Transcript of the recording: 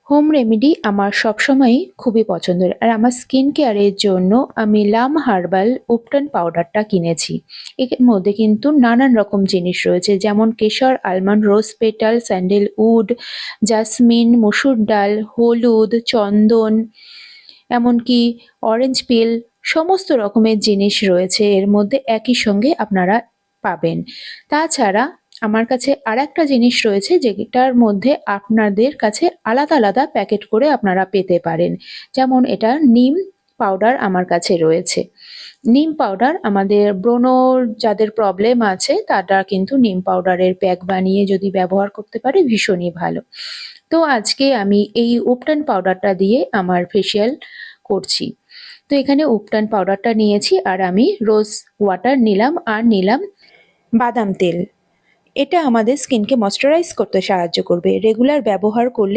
Home remedy আমার সবসময়ই খুবই পছন্দের। আর আমার স্কিন কেয়ারের জন্য আমি লাম হার্বাল উপটান পাউডারটা কিনেছি। এর মধ্যে কিন্তু নানান রকম জিনিস রয়েছে, যেমন কেশর, আলমন্ড, রোজ পেটাল, স্যান্ডেলউড, জাসমিন, মসুর ডাল, হলুদ, চন্দন, এমনকি অরেঞ্জ পিল, সমস্ত রকমের জিনিস রয়েছে এর মধ্যে, একই সঙ্গে আপনারা পাবেন। তাছাড়া আমার কাছে আরেকটা জিনিস রয়েছে যেটার মধ্যে আপনাদের কাছে আলাদা আলাদা প্যাকেট করে আপনারা পেতে পারেন। যেমন এটা নিম পাউডার আমার কাছে রয়েছে। নিম পাউডার আমাদের ব্রণর যাদের প্রবলেম আছে তারা কিন্তু নিম পাউডারের প্যাক বানিয়ে যদি ব্যবহার করতে পারে ভীষণই ভালো। তো আজকে আমি এই উপটান পাউডারটা দিয়ে আমার ফেসিয়াল করছি। তো এখানে উপটান পাউডারটা নিয়েছি আর আমি রোজ ওয়াটার নিলাম আর নিলাম বাদাম তেল। এটা আমাদের স্কিনকে ময়শ্চারাইজ করতে সাহায্য করবে। রেগুলার ব্যবহার করলে